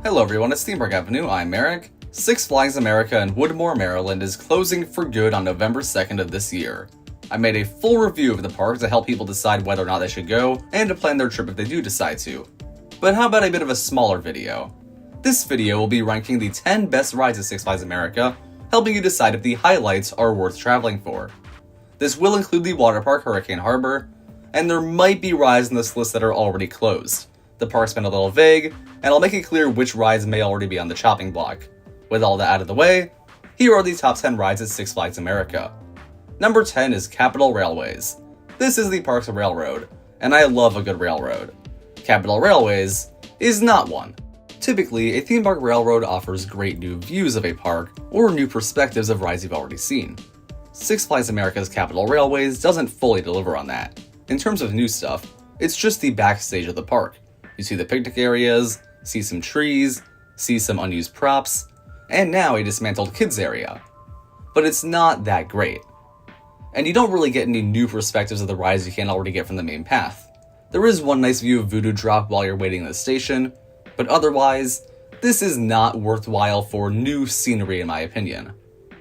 Hello everyone, it's Theme Park Avenue, I'm Eric. Six Flags America in Woodmore, Maryland is closing for good on November 2nd of this year. I made a full review of the park to help people decide whether or not they should go, and to plan their trip if they do decide to. But how about a bit of a smaller video? This video will be ranking the 10 best rides at Six Flags America, helping you decide if the highlights are worth traveling for. This will include the water park Hurricane Harbor, and there might be rides in this list that are already closed. The park's been a little vague, and I'll make it clear which rides may already be on the chopping block. With all that out of the way, here are the top 10 rides at Six Flags America. Number 10 is Capital Railways. This is the park's railroad, and I love a good railroad. Capital Railways is not one. Typically, a theme park railroad offers great new views of a park or new perspectives of rides you've already seen. Six Flags America's Capital Railways doesn't fully deliver on that. In terms of new stuff, it's just the backstage of the park. You see the picnic areas, see some trees, see some unused props, and now a dismantled kids area. But it's not that great. And you don't really get any new perspectives of the rides you can't already get from the main path. There is one nice view of Voodoo Drop while you're waiting in the station, but otherwise, this is not worthwhile for new scenery in my opinion.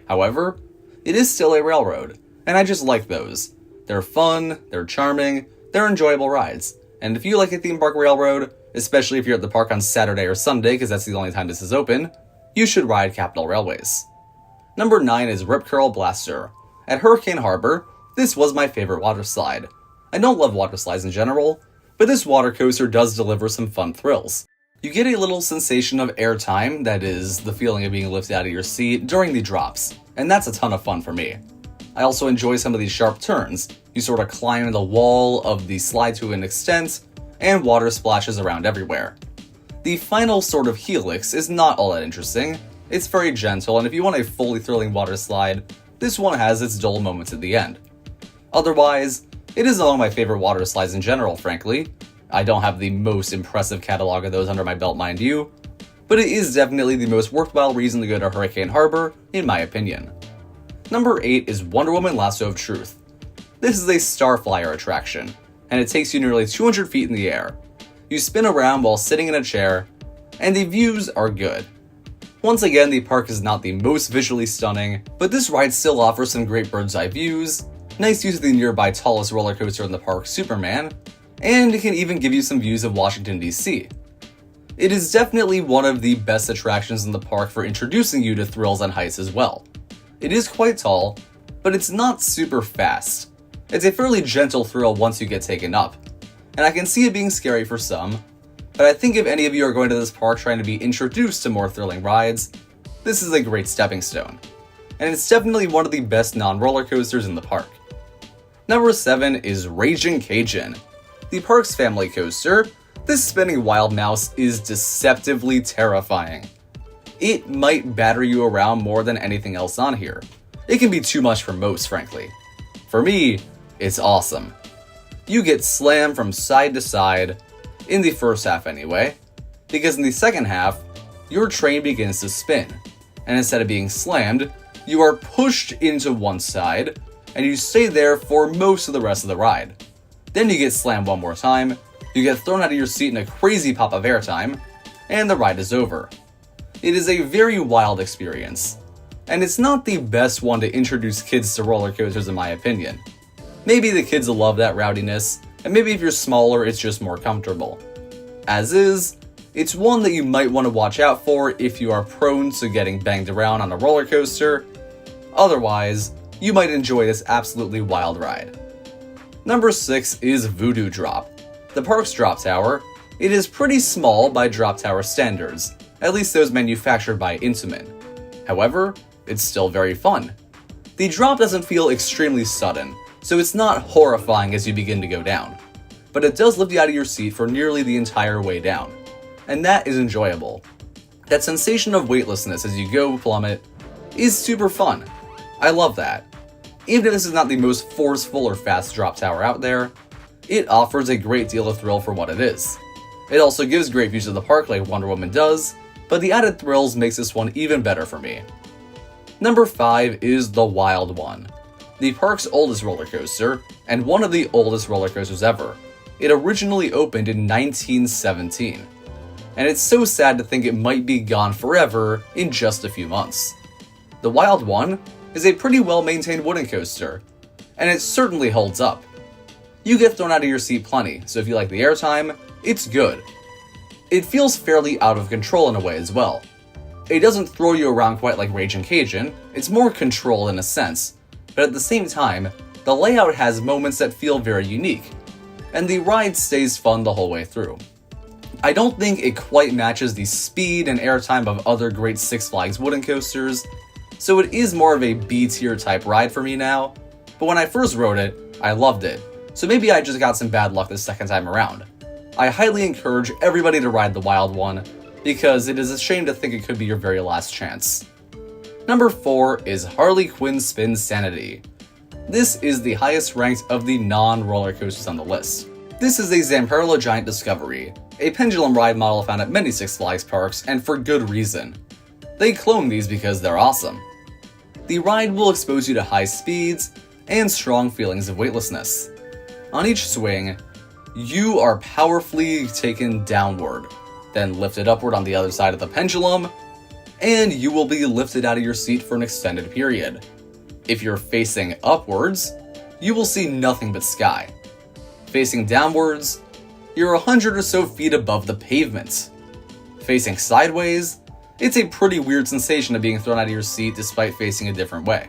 However, it is still a railroad, and I just like those. They're fun, they're charming, they're enjoyable rides. And if you like a theme park railroad, especially if you're at the park on Saturday or Sunday because that's the only time this is open, you should ride Capital Railways. Number 9 is Rip Curl Blaster. At Hurricane Harbor, this was my favorite water slide. I don't love water slides in general, but this water coaster does deliver some fun thrills. You get a little sensation of airtime, that is, the feeling of being lifted out of your seat during the drops, and that's a ton of fun for me. I also enjoy some of these sharp turns. You sort of climb the wall of the slide to an extent, and water splashes around everywhere. The final sort of helix is not all that interesting. It's very gentle, and if you want a fully thrilling water slide, this one has its dull moments at the end. Otherwise, it is among my favorite water slides in general, frankly. I don't have the most impressive catalog of those under my belt, mind you, but it is definitely the most worthwhile reason to go to Hurricane Harbor, in my opinion. Number 8 is Wonder Woman Lasso of Truth. This is a Starflyer attraction, and it takes you nearly 200 feet in the air. You spin around while sitting in a chair, and the views are good. Once again, the park is not the most visually stunning, but this ride still offers some great bird's eye views, nice use of the nearby tallest roller coaster in the park, Superman, and it can even give you some views of Washington, D.C. It is definitely one of the best attractions in the park for introducing you to thrills and heights as well. It is quite tall, but it's not super fast. It's a fairly gentle thrill once you get taken up, and I can see it being scary for some, but I think if any of you are going to this park trying to be introduced to more thrilling rides, this is a great stepping stone, and it's definitely one of the best non-roller coasters in the park. Number 7 is Raging Cajun. The park's family coaster, this spinning wild mouse is deceptively terrifying. It might batter you around more than anything else on here. It can be too much for most, frankly. For me, it's awesome. You get slammed from side to side, in the first half anyway, because in the second half, your train begins to spin, and instead of being slammed, you are pushed into one side, and you stay there for most of the rest of the ride. Then you get slammed one more time, you get thrown out of your seat in a crazy pop of airtime, and the ride is over. It is a very wild experience, and it's not the best one to introduce kids to roller coasters in my opinion. Maybe the kids will love that rowdiness, and maybe if you're smaller it's just more comfortable. As is, it's one that you might want to watch out for if you are prone to getting banged around on a roller coaster. Otherwise, you might enjoy this absolutely wild ride. Number 6 is Voodoo Drop. The park's drop tower, it is pretty small by drop tower standards, at least those manufactured by Intamin. However, it's still very fun. The drop doesn't feel extremely sudden, so it's not horrifying as you begin to go down, but it does lift you out of your seat for nearly the entire way down, and that is enjoyable. That sensation of weightlessness as you go plummet is super fun. I love that. Even if this is not the most forceful or fast drop tower out there, it offers a great deal of thrill for what it is. It also gives great views of the park like Wonder Woman does, but the added thrills makes this one even better for me. Number 5 is the Wild One. The park's oldest roller coaster, and one of the oldest roller coasters ever. It originally opened in 1917. and it's so sad to think it might be gone forever in just a few months. The Wild One is a pretty well maintained wooden coaster, and it certainly holds up. You get thrown out of your seat plenty, so if you like the airtime, it's good. It feels fairly out of control in a way as well. It doesn't throw you around quite like Ragin' Cajun, it's more controlled in a sense, but at the same time, the layout has moments that feel very unique, and the ride stays fun the whole way through. I don't think it quite matches the speed and airtime of other great Six Flags wooden coasters, so it is more of a B-tier type ride for me now, but when I first rode it, I loved it, so maybe I just got some bad luck the second time around. I highly encourage everybody to ride the Wild One, because it is a shame to think it could be your very last chance. Number 4 is Harley Quinn Spin Sanity. This is the highest ranked of the non-roller coasters on the list. This is a Zamperla Giant Discovery, a pendulum ride model found at many Six Flags parks, and for good reason. They clone these because they're awesome. The ride will expose you to high speeds and strong feelings of weightlessness. On each swing, you are powerfully taken downward, then lifted upward on the other side of the pendulum, and you will be lifted out of your seat for an extended period. If you're facing upwards, you will see nothing but sky. Facing downwards, you're 100 or so feet above the pavement. Facing sideways, it's a pretty weird sensation of being thrown out of your seat despite facing a different way.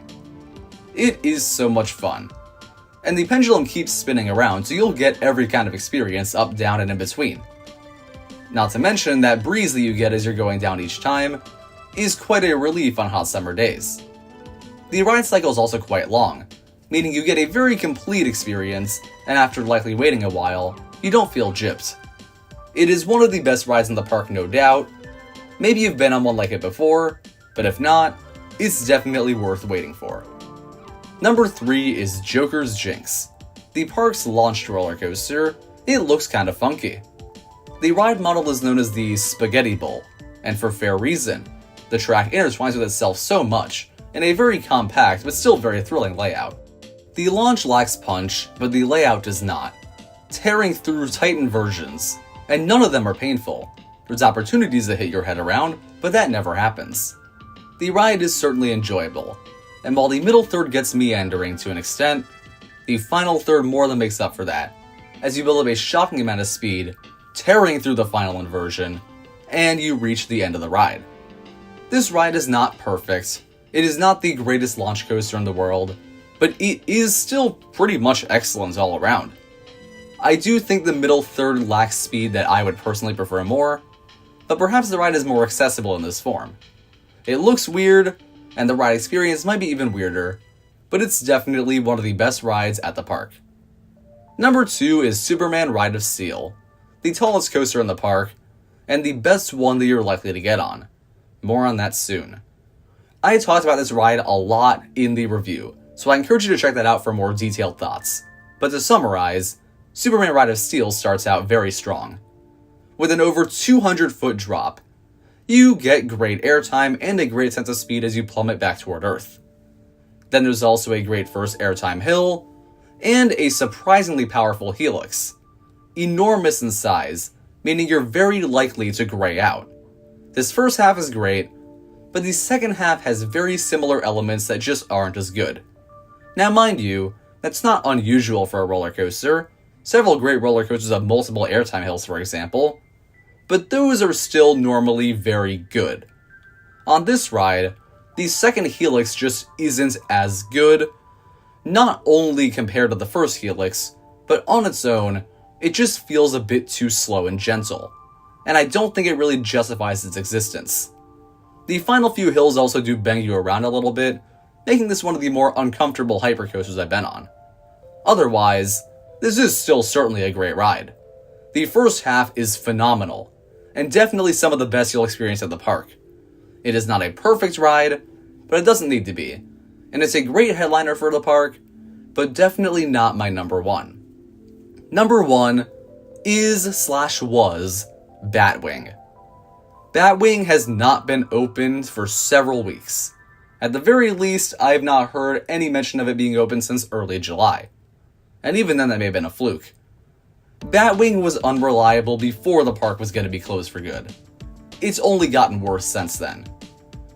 It is so much fun. And the pendulum keeps spinning around, so you'll get every kind of experience up, down, and in between. Not to mention that breeze that you get as you're going down each time is quite a relief on hot summer days. The ride cycle is also quite long, meaning you get a very complete experience, and after likely waiting a while, you don't feel gypped. It is one of the best rides in the park, no doubt. Maybe you've been on one like it before, but if not, it's definitely worth waiting for. Number 3 is Joker's Jinx. The park's launched roller coaster, it looks kinda funky. The ride model is known as the Spaghetti Bowl, and for fair reason. The track intertwines with itself so much, in a very compact but still very thrilling layout. The launch lacks punch, but the layout does not, tearing through tight inversions, and none of them are painful. There's opportunities to hit your head around, but that never happens. The ride is certainly enjoyable, and while the middle third gets meandering to an extent, the final third more than makes up for that, as you build up a shocking amount of speed, tearing through the final inversion, and you reach the end of the ride. This ride is not perfect, it is not the greatest launch coaster in the world, but it is still pretty much excellent all around. I do think the middle third lacks speed that I would personally prefer more, but perhaps the ride is more accessible in this form. It looks weird, and the ride experience might be even weirder, but it's definitely one of the best rides at the park. Number 2 is Superman Ride of Steel, the tallest coaster in the park, and the best one that you're likely to get on. More on that soon. I talked about this ride a lot in the review, so I encourage you to check that out for more detailed thoughts. But to summarize, Superman Ride of Steel starts out very strong. With an over 200-foot drop, you get great airtime and a great sense of speed as you plummet back toward Earth. Then there's also a great first airtime hill, and a surprisingly powerful helix. Enormous in size, meaning you're very likely to gray out. This first half is great, but the second half has very similar elements that just aren't as good. Now mind you, that's not unusual for a roller coaster. Several great roller coasters have multiple airtime hills, for example, but those are still normally very good. On this ride, the second helix just isn't as good, not only compared to the first helix, but on its own, it just feels a bit too slow and gentle, and I don't think it really justifies its existence. The final few hills also do bang you around a little bit, making this one of the more uncomfortable hypercoasters I've been on. Otherwise, this is still certainly a great ride. The first half is phenomenal, and definitely some of the best you'll experience at the park. It is not a perfect ride, but it doesn't need to be, and it's a great headliner for the park, but definitely not my number 1. Number 1 is/was Batwing. Batwing has not been opened for several weeks. At the very least, I have not heard any mention of it being open since early July. And even then, that may have been a fluke. Batwing was unreliable before the park was going to be closed for good. It's only gotten worse since then.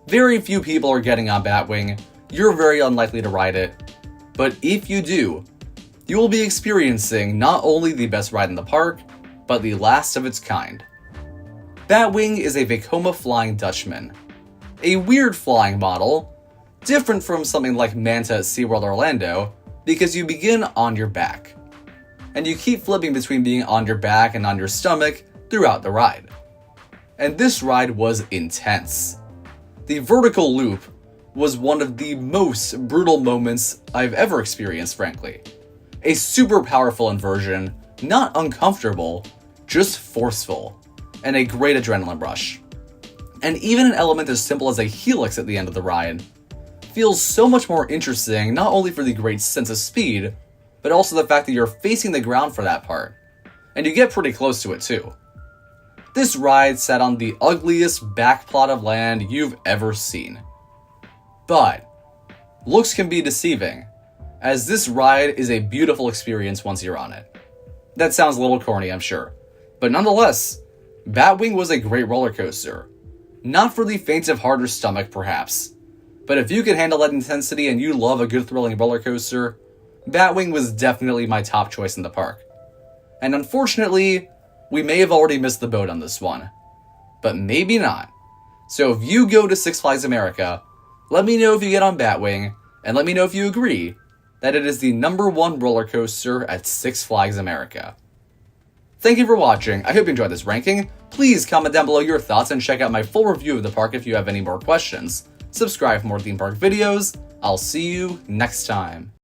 Very few people are getting on Batwing, you're very unlikely to ride it, but if you do, you will be experiencing not only the best ride in the park, but the last of its kind. Batwing is a Vekoma Flying Dutchman, a weird flying model, different from something like Manta at SeaWorld Orlando, because you begin on your back, and you keep flipping between being on your back and on your stomach throughout the ride. And this ride was intense. The vertical loop was one of the most brutal moments I've ever experienced, frankly. A super powerful inversion, not uncomfortable, just forceful, and a great adrenaline rush. And even an element as simple as a helix at the end of the ride feels so much more interesting, not only for the great sense of speed, but also the fact that you're facing the ground for that part, and you get pretty close to it too. This ride sat on the ugliest back plot of land you've ever seen. But looks can be deceiving, as this ride is a beautiful experience once you're on it. That sounds a little corny, I'm sure, but nonetheless, Batwing was a great roller coaster. Not for the faint of heart or stomach, perhaps, but if you can handle that intensity and you love a good thrilling roller coaster, Batwing was definitely my top choice in the park. And unfortunately, we may have already missed the boat on this one, but maybe not. So if you go to Six Flags America, let me know if you get on Batwing, and let me know if you agree that it is the #1 roller coaster at Six Flags America. Thank you for watching, I hope you enjoyed this ranking. Please comment down below your thoughts and check out my full review of the park if you have any more questions. Subscribe for more theme park videos. I'll see you next time.